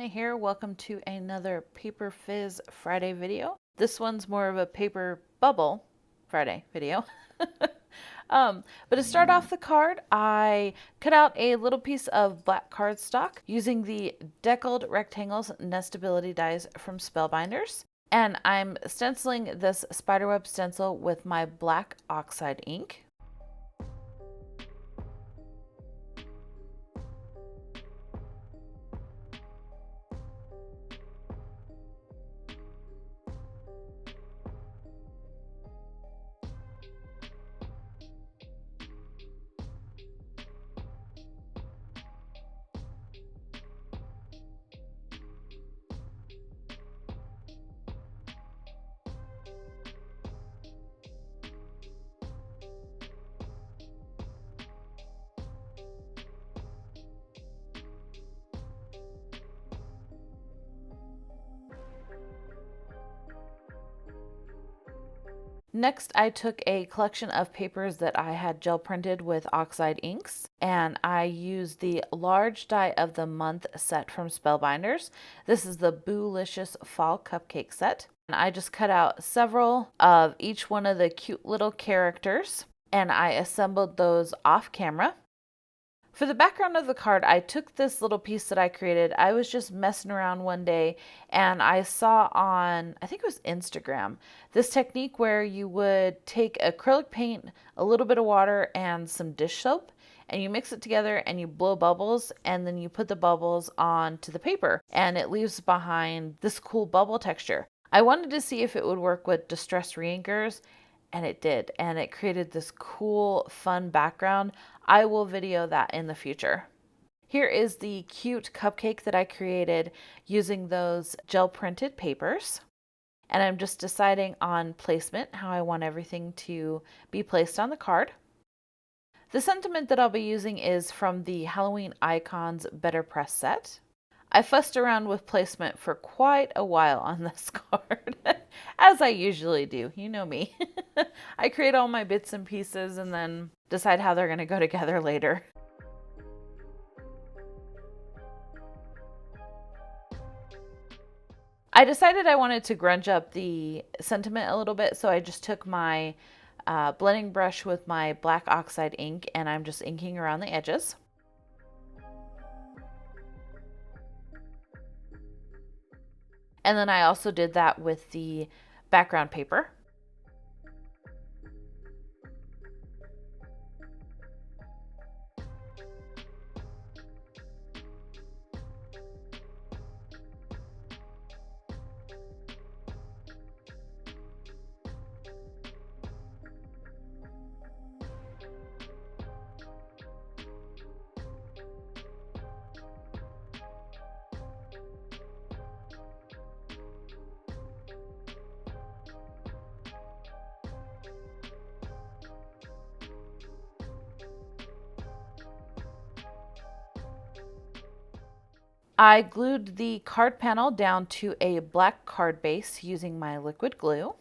here. Welcome to another Paper Fizz Friday video. This one's more of a paper bubble Friday video. But to start off the card, I cut out a little piece of black cardstock using the Deckled Rectangles Nestability dies from Spellbinders. And I'm stenciling this spiderweb stencil with my black oxide ink. Next, I took a collection of papers that I had gel printed with oxide inks, and I used the large die of the month set from Spellbinders. This is the Boolicious Fall Cupcake set. And I just cut out several of each one of the cute little characters, and I assembled those off camera. For the background of the card, I took this little piece that I created. I was just messing around one day and I saw on, I think it was Instagram, this technique where you would take acrylic paint, a little bit of water, and some dish soap, and you mix it together and you blow bubbles, and then you put the bubbles onto the paper and it leaves behind this cool bubble texture. I wanted to see if it would work with distress reinkers, and it did, and it created this cool, fun background. I will video that in the future. Here is the cute cupcake that I created using those gel printed papers. And I'm just deciding on placement, how I want everything to be placed on the card. The sentiment that I'll be using is from the Halloween Icons Better Press set. I fussed around with placement for quite a while on this card, as I usually do. You know me. I create all my bits and pieces and then decide how they're going to go together later. I decided I wanted to grunge up the sentiment a little bit, so I just took my blending brush with my black oxide ink and I'm just inking around the edges. And then I also did that with the background paper. I glued the card panel down to a black card base using my liquid glue.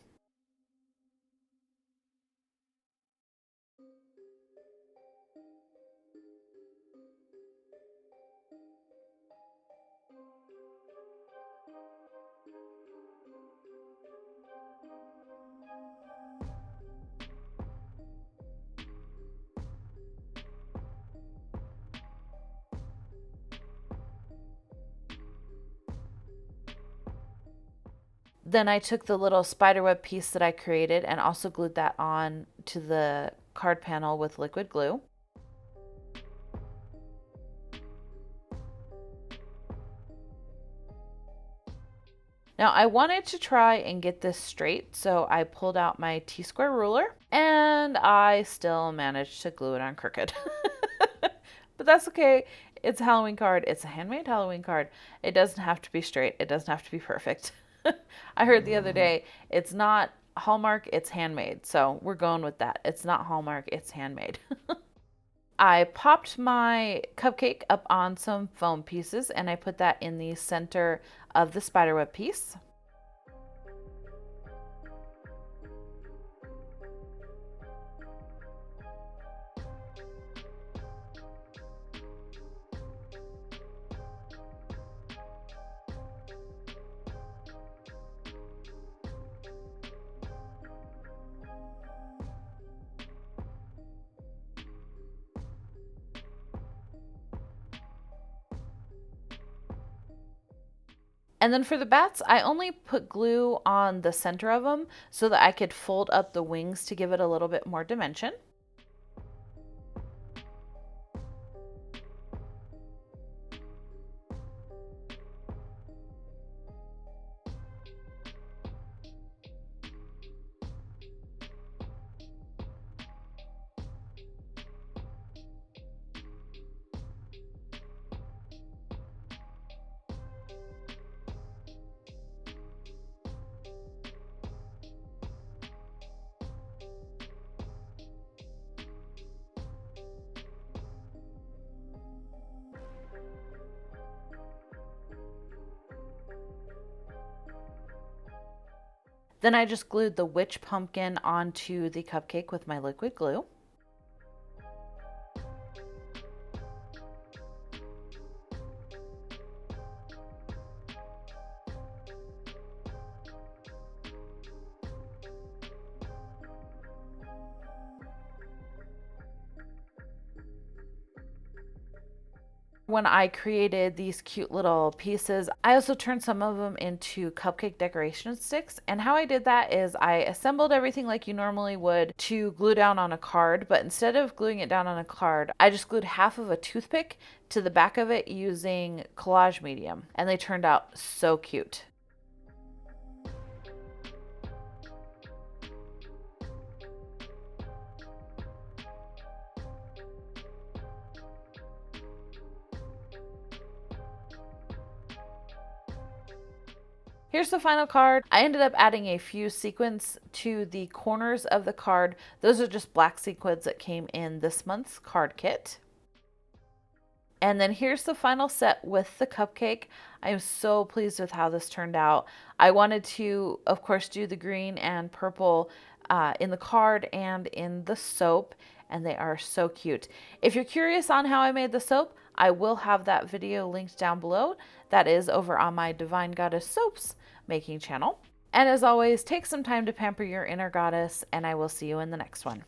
Then I took the little spiderweb piece that I created and also glued that on to the card panel with liquid glue. Now I wanted to try and get this straight, so I pulled out my T-square ruler and I still managed to glue it on crooked. But that's okay. It's a Halloween card. It's a handmade Halloween card. It doesn't have to be straight. It doesn't have to be perfect. I heard the other day, it's not Hallmark, it's handmade. So we're going with that. It's not Hallmark, it's handmade. I popped my cupcake up on some foam pieces and I put that in the center of the spiderweb piece. And then for the bats, I only put glue on the center of them so that I could fold up the wings to give it a little bit more dimension. Then I just glued the witch pumpkin onto the cupcake with my liquid glue. When I created these cute little pieces, I also turned some of them into cupcake decoration sticks. And how I did that is I assembled everything like you normally would to glue down on a card, but instead of gluing it down on a card, I just glued half of a toothpick to the back of it using collage medium, and they turned out so cute. Here's the final card. I ended up adding a few sequins to the corners of the card. Those are just black sequins that came in this month's card kit. And then here's the final set with the cupcake. I am so pleased with how this turned out. I wanted to, of course, do the green and purple in the card and in the soap, and they are so cute. If you're curious on how I made the soap, I will have that video linked down below. That is over on my Divine Goddess Soaps making channel. And as always, take some time to pamper your inner goddess, and I will see you in the next one.